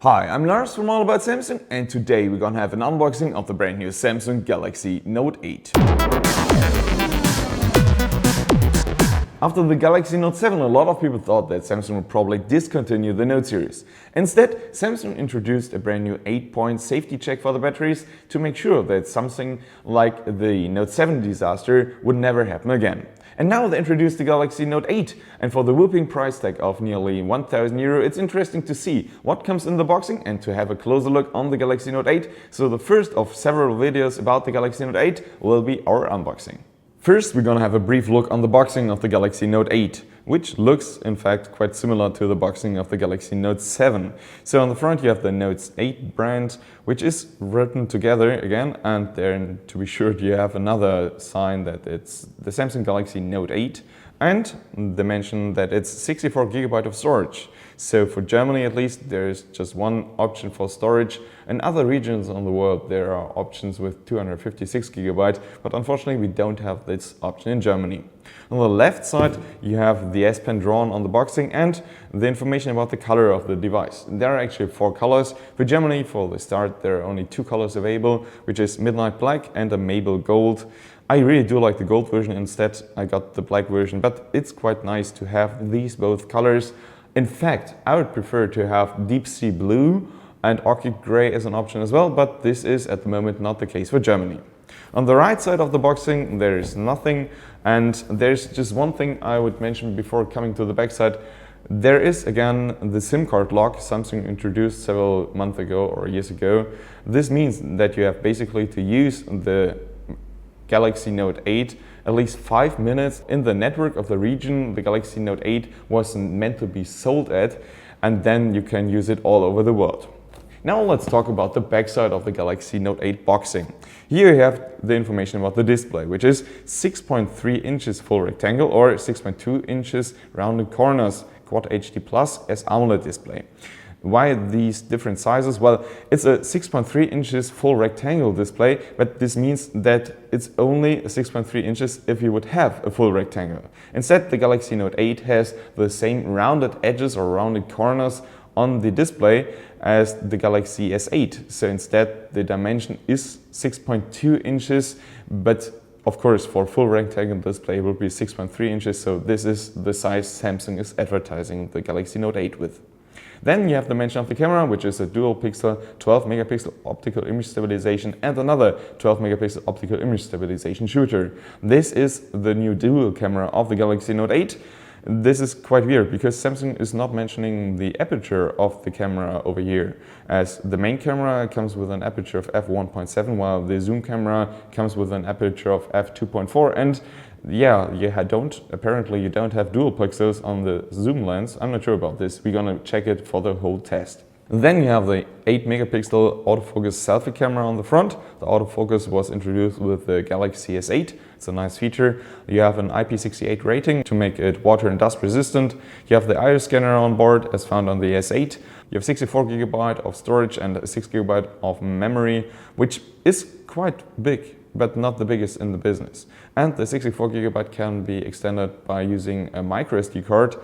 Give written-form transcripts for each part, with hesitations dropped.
Hi, I'm Lars from All About Samsung, and today we're gonna have an unboxing of the brand new Samsung Galaxy Note 8. After the Galaxy Note 7, a lot of people thought that Samsung would probably discontinue the Note series. Instead, Samsung introduced a brand new 8-point safety check for the batteries to make sure that something like the Note 7 disaster would never happen again. And now they introduced the Galaxy Note 8, and for the whooping price tag of nearly €1,000, it's interesting to see what comes in the boxing and to have a closer look on the Galaxy Note 8. So the first of several videos about the Galaxy Note 8 will be our unboxing. First, we're gonna have a brief look on the boxing of the Galaxy Note 8, which looks in fact quite similar to the boxing of the Galaxy Note 7. So on the front you have the Note 8 brand, which is written together again, and then to be sure you have another sign that it's the Samsung Galaxy Note 8, and they mention that it's 64GB of storage. So for Germany at least, there is just one option for storage. In other regions on the world there are options with 256GB, but unfortunately we don't have this option in Germany. On the left side you have the S Pen drawn on the boxing and the information about the color of the device. There are actually 4 colors. For Germany, for the start, there are only 2 colors available, which is Midnight Black and a Maple Gold. I really do like the gold version. Instead I got the black version, but it's quite nice to have these both colors. In fact, I would prefer to have deep sea blue and orchid gray as an option as well, but this is at the moment not the case for Germany. On the right side of the boxing there is nothing, and there's just one thing I would mention before coming to the back side. There is again the SIM card lock Samsung introduced several months ago or years ago. This means that you have basically to use the Galaxy Note 8 at least 5 minutes in the network of the region the Galaxy Note 8 was meant to be sold at, and then you can use it all over the world. Now let's talk about the backside of the Galaxy Note 8 boxing. Here you have the information about the display, which is 6.3 inches full rectangle or 6.2 inches rounded corners Quad HD Plus as AMOLED display. Why these different sizes? Well, it's a 6.3 inches full rectangle display, but this means that it's only 6.3 inches if you would have a full rectangle. Instead, the Galaxy Note 8 has the same rounded edges or rounded corners on the display as the Galaxy S8. So instead, the dimension is 6.2 inches, but of course, for full rectangle display it will be 6.3 inches. So this is the size Samsung is advertising the Galaxy Note 8 with. Then you have the mention of the camera, which is a dual pixel 12 megapixel optical image stabilization and another 12 megapixel optical image stabilization shooter. This is the new dual camera of the Galaxy Note 8. This is quite weird because Samsung is not mentioning the aperture of the camera over here, as the main camera comes with an aperture of f1.7 while the zoom camera comes with an aperture of f2.4, and apparently you don't have dual pixels on the zoom lens. I'm not sure about this. We're gonna check it for the whole test. Then you have the 8 megapixel autofocus selfie camera on the front. The autofocus was introduced with the Galaxy S8. It's a nice feature. You have an IP68 rating to make it water and dust resistant. You have the iris scanner on board as found on the S8. You have 64GB of storage and 6GB of memory, which is quite big, but not the biggest in the business. And the 64GB can be extended by using a Microsd card,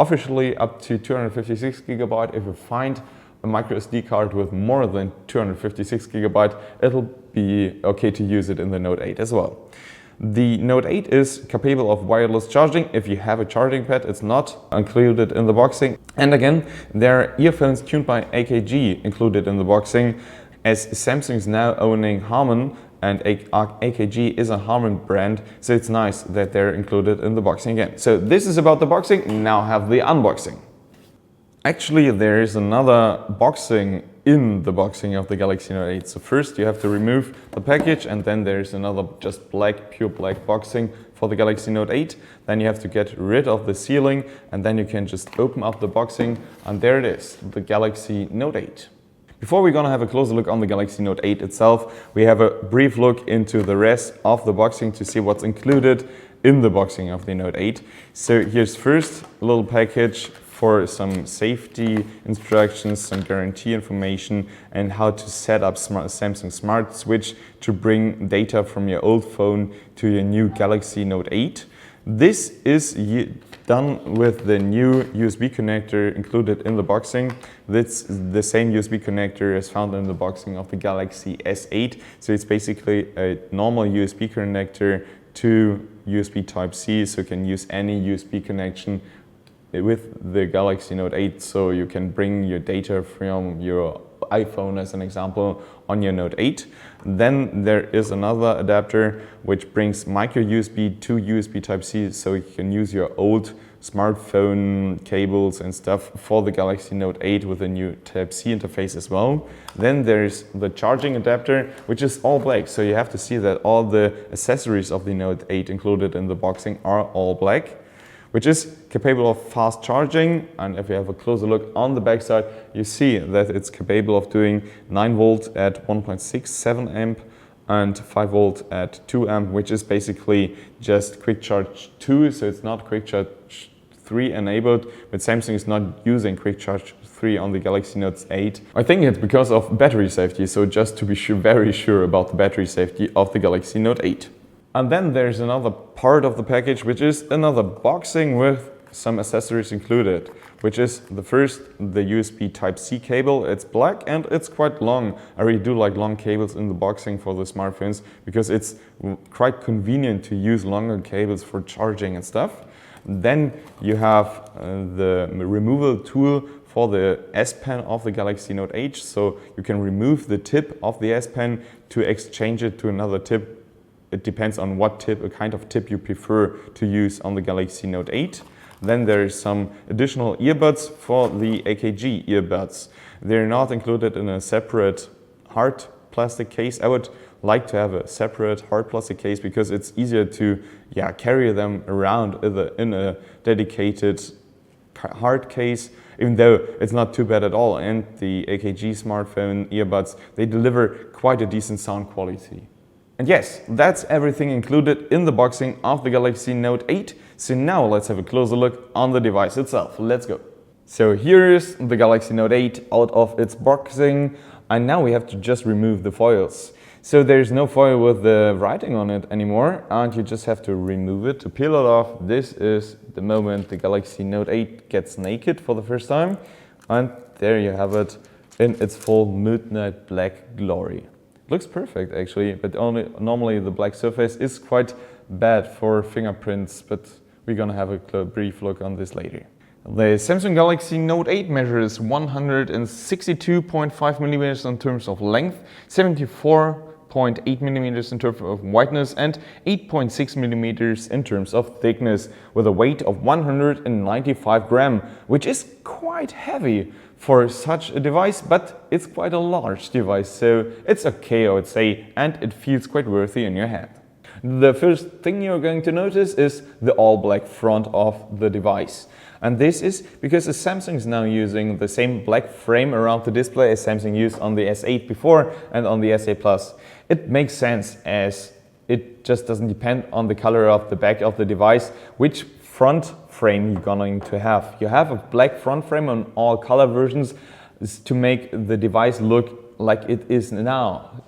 officially up to 256GB. If you find a Microsd card with more than 256GB, it'll be okay to use it in the Note 8 as well. The Note 8 is capable of wireless charging. If you have a charging pad, it's not included in the boxing. And again, there are earphones tuned by AKG included in the boxing, as Samsung is now owning Harman, and AKG is a Harman brand, so it's nice that they're included in the boxing again. So this is about the boxing. Now have the unboxing. Actually, there is another boxing in the boxing of the Galaxy Note 8. So first you have to remove the package, and then there's another just black, pure black boxing for the Galaxy Note 8. Then you have to get rid of the sealing, and then you can just open up the boxing, and there it is, the Galaxy Note 8. Before we're gonna have a closer look on the Galaxy Note 8 itself, we have a brief look into the rest of the boxing to see what's included in the boxing of the Note 8. So here's first a little package for some safety instructions, some guarantee information, and how to set up Samsung Smart Switch to bring data from your old phone to your new Galaxy Note 8. This is done with the new USB connector included in the boxing. That's the same USB connector as found in the boxing of the Galaxy S8. So it's basically a normal USB connector to USB Type-C, so you can use any USB connection with the Galaxy Note 8, so you can bring your data from your iPhone, as an example, on your Note 8. Then there is another adapter which brings micro USB to USB Type-C, so you can use your old smartphone cables and stuff for the Galaxy Note 8 with a new Type-C interface as well. Then there's the charging adapter, which is all black, so you have to see that all the accessories of the Note 8 included in the boxing are all black, which is capable of fast charging. And if you have a closer look on the back side, you see that it's capable of doing 9 volt at 1.67 amp and 5 volt at 2 amp, which is basically just quick charge 2, so it's not quick charge 3 enabled, but Samsung is not using quick charge 3 on the Galaxy Note 8. I think it's because of battery safety, so just to be very sure about the battery safety of the Galaxy Note 8. And then there's another part of the package, which is another boxing with some accessories included, which is the first, the USB Type-C cable. It's black and it's quite long. I really do like long cables in the boxing for the smartphones because it's quite convenient to use longer cables for charging and stuff. Then you have the removal tool for the S Pen of the Galaxy Note 8, so you can remove the tip of the S Pen to exchange it to another tip. It depends on what kind of tip you prefer to use on the Galaxy Note 8. Then there is some additional earbuds for the AKG earbuds. They're not included in a separate hard plastic case. I would like to have a separate hard plastic case because it's easier to carry them around in a dedicated hard case, even though it's not too bad at all. And the AKG smartphone earbuds, they deliver quite a decent sound quality. And yes, that's everything included in the boxing of the Galaxy Note 8. So now let's have a closer look on the device itself. Let's go. So here is the Galaxy Note 8 out of its boxing, and now we have to just remove the foils. So there's no foil with the writing on it anymore, and you just have to remove it to peel it off. This is the moment the Galaxy Note 8 gets naked for the first time, and there you have it in its full midnight black glory. Looks perfect actually, but normally the black surface is quite bad for fingerprints, but we're gonna have a brief look on this later. The Samsung Galaxy Note 8 measures 162.5 millimeters in terms of length, 74.8 millimeters in terms of wideness, and 8.6 millimeters in terms of thickness, with a weight of 195 grams, which is quite heavy for such a device, but it's quite a large device, so it's okay, I would say, and it feels quite worthy in your hand. The first thing you're going to notice is the all-black front of the device. And this is because Samsung is now using the same black frame around the display as Samsung used on the S8 before and on the S8 Plus. It makes sense as it just doesn't depend on the color of the back of the device, which front frame you're going to have. You have a black front frame on all color versions to make the device look like it is now.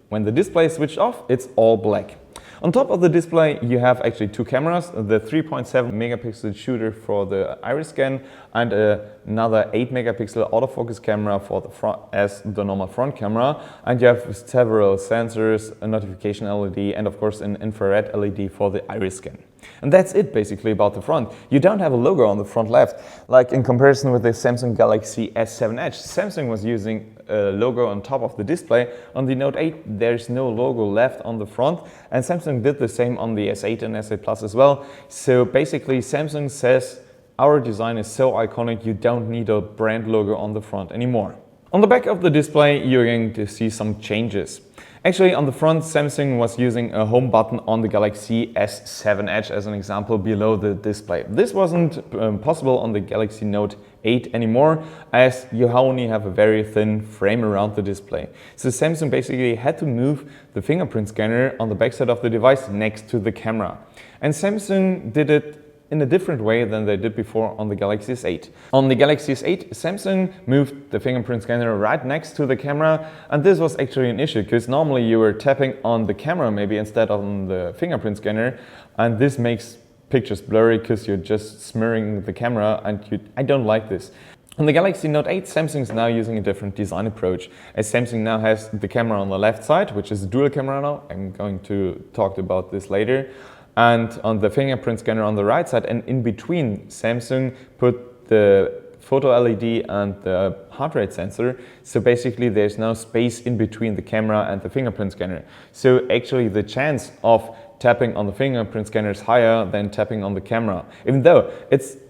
When the display is switched off, it's all black. On top of the display, you have actually two cameras, the 3.7 megapixel shooter for the iris scan and another 8 megapixel autofocus camera for the front as the normal front camera. And you have several sensors, a notification LED, and of course an infrared LED for the iris scan. And that's it basically about the front. You don't have a logo on the front left, like in comparison with the Samsung Galaxy S7 Edge. Samsung was using a logo on top of the display. On the Note 8, there's no logo left on the front, and Samsung did the same on the S8 and S8 Plus as well. So basically Samsung says our design is so iconic, you don't need a brand logo on the front anymore. On the back of the display, you're going to see some changes. Actually, on the front, Samsung was using a home button on the Galaxy S7 Edge as an example below the display. This wasn't possible on the Galaxy Note 8 anymore, as you only have a very thin frame around the display. So Samsung basically had to move the fingerprint scanner on the backside of the device next to the camera. And Samsung did it in a different way than they did before on the Galaxy S8. On the Galaxy S8, Samsung moved the fingerprint scanner right next to the camera, and this was actually an issue because normally you were tapping on the camera maybe instead of on the fingerprint scanner, and this makes picture's blurry because you're just smearing the camera, and I don't like this. On the Galaxy Note 8, Samsung is now using a different design approach, as Samsung now has the camera on the left side, which is a dual camera now. I'm going to talk about this later. And on the fingerprint scanner on the right side, and in between, Samsung put the photo LED and the heart rate sensor. So basically there's now space in between the camera and the fingerprint scanner. So actually the chance of tapping on the fingerprint scanner is higher than tapping on the camera. Even though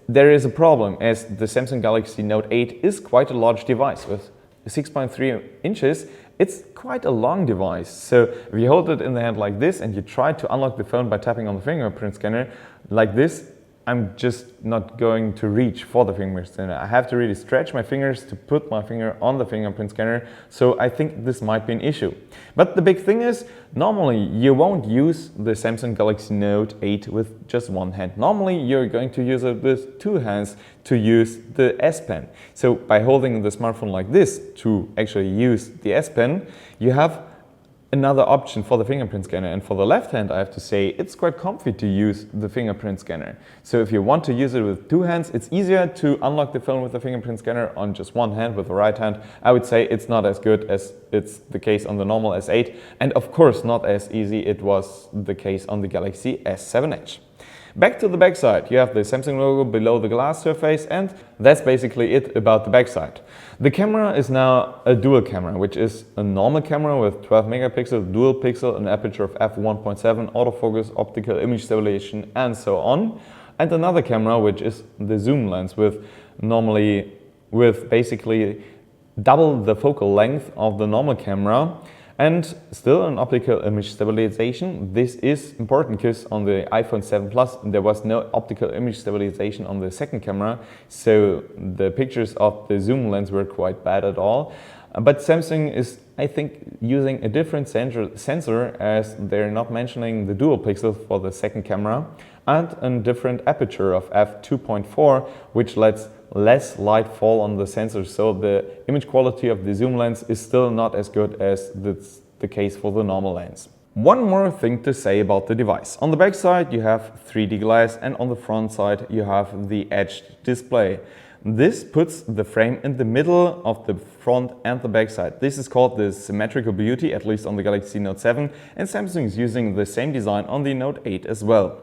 there is a problem, as the Samsung Galaxy Note 8 is quite a large device with 6.3 inches. It's quite a long device. So if you hold it in the hand like this and you try to unlock the phone by tapping on the fingerprint scanner like this, I'm just not going to reach for the fingerprint scanner. I have to really stretch my fingers to put my finger on the fingerprint scanner, so I think this might be an issue. But the big thing is, normally you won't use the Samsung Galaxy Note 8 with just one hand. Normally you're going to use it with two hands to use the S Pen. So by holding the smartphone like this to actually use the S Pen, you have another option for the fingerprint scanner. And for the left hand, I have to say, it's quite comfy to use the fingerprint scanner. So if you want to use it with two hands, it's easier to unlock the phone with the fingerprint scanner on just one hand with the right hand. I would say it's not as good as it's the case on the normal S8, and of course not as easy it was the case on the Galaxy S7 Edge. Back to the backside, you have the Samsung logo below the glass surface, and that's basically it about the backside. The camera is now a dual camera, which is a normal camera with 12 megapixel, dual pixel, an aperture of f1.7, autofocus, optical image stabilization, and so on. And another camera, which is the zoom lens with basically double the focal length of the normal camera. And still an optical image stabilization. This is important because on the iPhone 7 Plus there was no optical image stabilization on the second camera, so the pictures of the zoom lens were quite bad at all. But Samsung is, I think, using a different sensor, as they're not mentioning the dual pixel for the second camera, and a different aperture of f2.4, which lets less light fall on the sensor, so the image quality of the zoom lens is still not as good as the case for the normal lens. One more thing to say about the device. On the back side you have 3D glass, and on the front side you have the edged display. This puts the frame in the middle of the front and the back side. This is called the symmetrical beauty, at least on the Galaxy Note 7, and Samsung is using the same design on the Note 8 as well.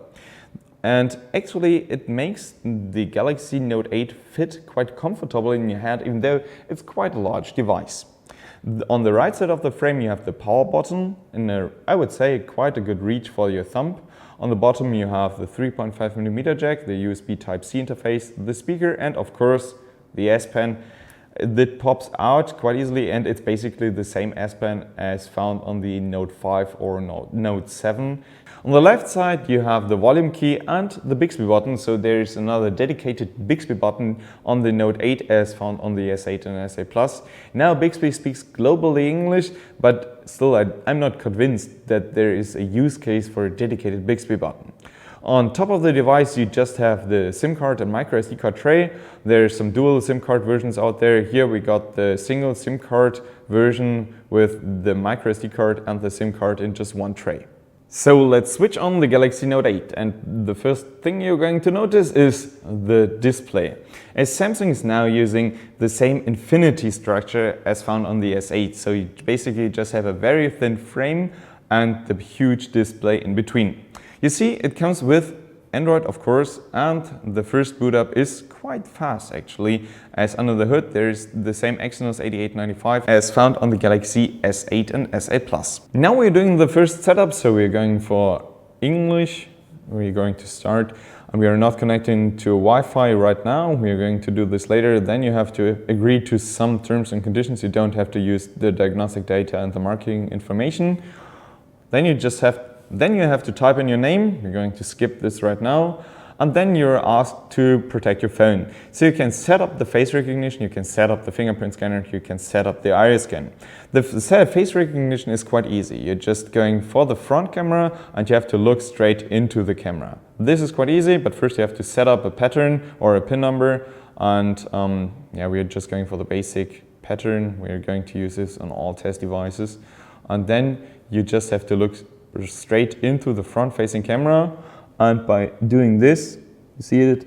And actually it makes the Galaxy Note 8 fit quite comfortably in your hand, even though it's quite a large device. On the right side of the frame you have the power button, and I would say quite a good reach for your thumb. On the bottom you have the 3.5mm jack, the USB Type-C interface, the speaker, and of course the S Pen. That pops out quite easily, and it's basically the same S Pen as found on the Note 5 or Note 7. On the left side you have the volume key and the Bigsby button, so there is another dedicated Bigsby button on the Note 8 as found on the S8 and S8 Plus. Now Bigsby speaks globally English, but still I'm not convinced that there is a use case for a dedicated Bigsby button. On top of the device you just have the SIM card and microSD card tray. There's some dual SIM card versions out there. Here we got the single SIM card version with the microSD card and the SIM card in just one tray. So let's switch on the Galaxy Note 8, and the first thing you're going to notice is the display. As Samsung is now using the same infinity structure as found on the S8, so you basically just have a very thin frame and the huge display in between. You see, it comes with Android, of course, and the first boot up is quite fast actually, as under the hood there is the same Exynos 8895 as found on the Galaxy S8 and S8 Plus. Now we're doing the first setup, so we're going for English. We're going to start, and we are not connecting to Wi-Fi right now. We are going to do this later. Then you have to agree to some terms and conditions. You don't have to use the diagnostic data and the marketing information. Then you have to type in your name. We're going to skip this right now. And then you're asked to protect your phone. So you can set up the face recognition, you can set up the fingerprint scanner, you can set up the iris scan. The face recognition is quite easy. You're just going for the front camera and you have to look straight into the camera. This is quite easy, but first you have to set up a pattern or a PIN number. And we're just going for the basic pattern. We're going to use this on all test devices. And then you just have to look straight into the front-facing camera, and by doing this, you see it,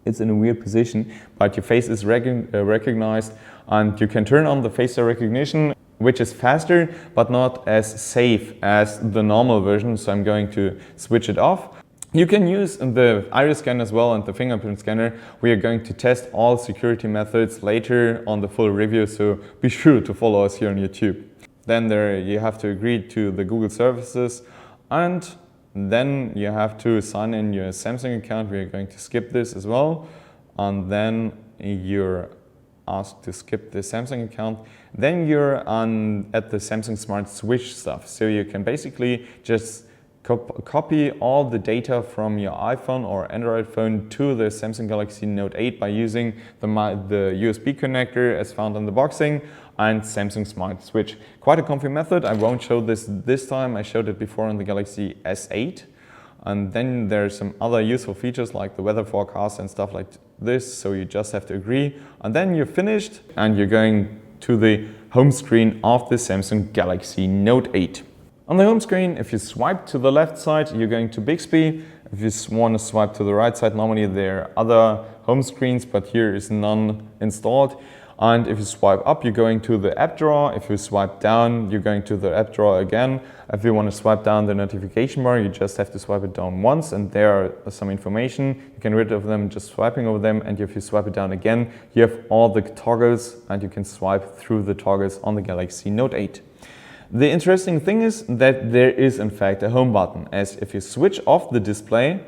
it's in a weird position, but your face is recognized, and you can turn on the face recognition, which is faster but not as safe as the normal version, so I'm going to switch it off. You can use the iris scanner as well and the fingerprint scanner. We are going to test all security methods later on the full review, so be sure to follow us here on YouTube. Then you have to agree to the Google services, and then you have to sign in your Samsung account. We are going to skip this as well, and then you're asked to skip the Samsung account. Then you're at the Samsung Smart Switch stuff, so you can basically just copy all the data from your iPhone or Android phone to the Samsung Galaxy Note 8 by using the USB connector as found in the boxing and Samsung Smart Switch. Quite a comfy method. I won't show this time. I showed it before on the Galaxy S8. And then there's some other useful features like the weather forecast and stuff like this. So you just have to agree. And then you're finished and you're going to the home screen of the Samsung Galaxy Note 8. On the home screen, if you swipe to the left side, you're going to Bigsby. If you want to swipe to the right side, normally there are other home screens, but here is none installed. And if you swipe up, you're going to the app drawer. If you swipe down, you're going to the app drawer again. If you want to swipe down the notification bar, you just have to swipe it down once, and there are some information. You can rid of them just swiping over them, and if you swipe it down again, you have all the toggles, and you can swipe through the toggles on the Galaxy Note 8. The interesting thing is that there is in fact a home button, as if you switch off the display,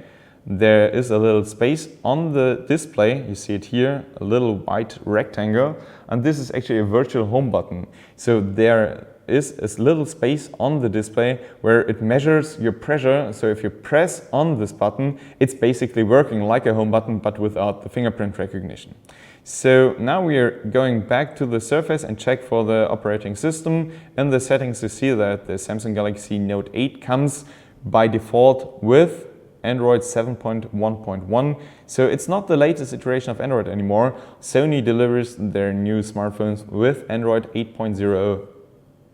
there is a little space on the display. You see it here, a little white rectangle, and this is actually a virtual home button. So there is a little space on the display where it measures your pressure. So if you press on this button, it's basically working like a home button but without the fingerprint recognition. So now we are going back to the surface and check for the operating system. In the settings you see that the Samsung Galaxy Note 8 comes by default with Android 7.1.1, so it's not the latest iteration of Android anymore. Sony delivers their new smartphones with Android 8.0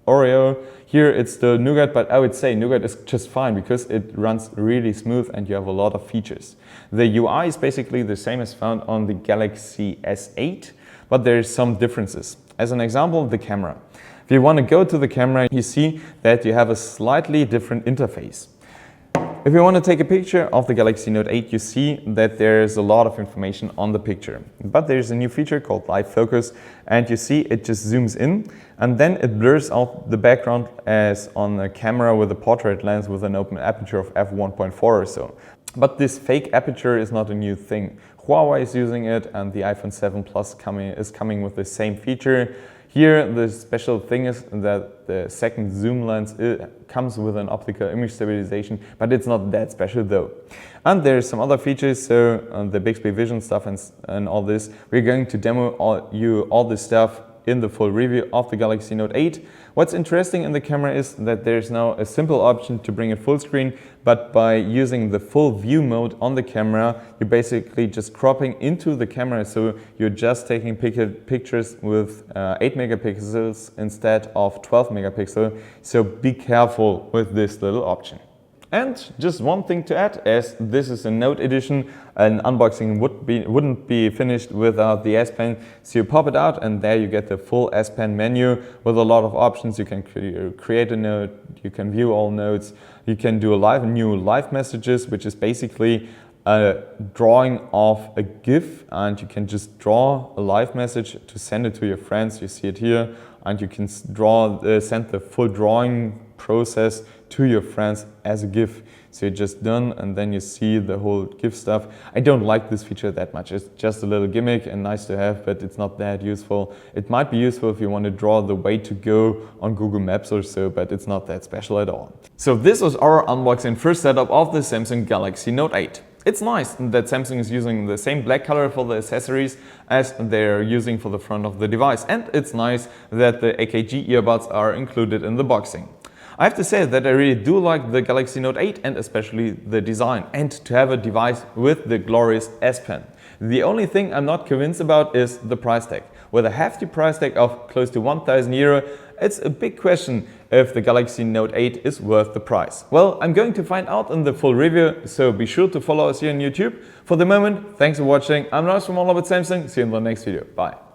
Oreo. Here it's still Nougat, but I would say Nougat is just fine because it runs really smooth and you have a lot of features. The UI is basically the same as found on the Galaxy S8, but there are some differences. As an example, the camera. If you want to go to the camera, you see that you have a slightly different interface. If you want to take a picture of the Galaxy Note 8, you see that there's a lot of information on the picture. But there's a new feature called Live Focus, and you see it just zooms in and then it blurs out the background as on a camera with a portrait lens with an open aperture of f1.4 or so. But this fake aperture is not a new thing. Huawei is using it, and the iPhone 7 Plus is coming with the same feature. Here the special thing is that the second zoom lens comes with an optical image stabilization, but it's not that special though. And there's some other features, so the Bigsby Vision stuff and all this. We're going to demo all this stuff in the full review of the Galaxy Note 8. What's interesting in the camera is that there's now a simple option to bring it full screen, but by using the full view mode on the camera, you're basically just cropping into the camera, so you're just taking pictures with 8 megapixels instead of 12 megapixels, so be careful with this little option. And just one thing to add, as this is a Note edition, an unboxing wouldn't be finished without the S Pen. So you pop it out and there you get the full S Pen menu with a lot of options. You can create a note, you can view all notes, you can do new live messages, which is basically a drawing of a GIF, and you can just draw a live message to send it to your friends. You see it here, and you can send the full drawing process to your friends as a GIF. So you're just done and then you see the whole GIF stuff. I don't like this feature that much. It's just a little gimmick and nice to have, but it's not that useful. It might be useful if you want to draw the way to go on Google Maps or so, but it's not that special at all. So this was our unboxing first setup of the Samsung Galaxy Note 8. It's nice that Samsung is using the same black color for the accessories as they're using for the front of the device. And it's nice that the AKG earbuds are included in the boxing. I have to say that I really do like the Galaxy Note 8 and especially the design, and to have a device with the glorious S Pen. The only thing I'm not convinced about is the price tag. with a hefty price tag of close to 1,000 euro, it's a big question if the Galaxy Note 8 is worth the price. Well, I'm going to find out in the full review, so be sure to follow us here on YouTube. For the moment, thanks for watching. I'm Lars from All About Samsung. See you in the next video. Bye.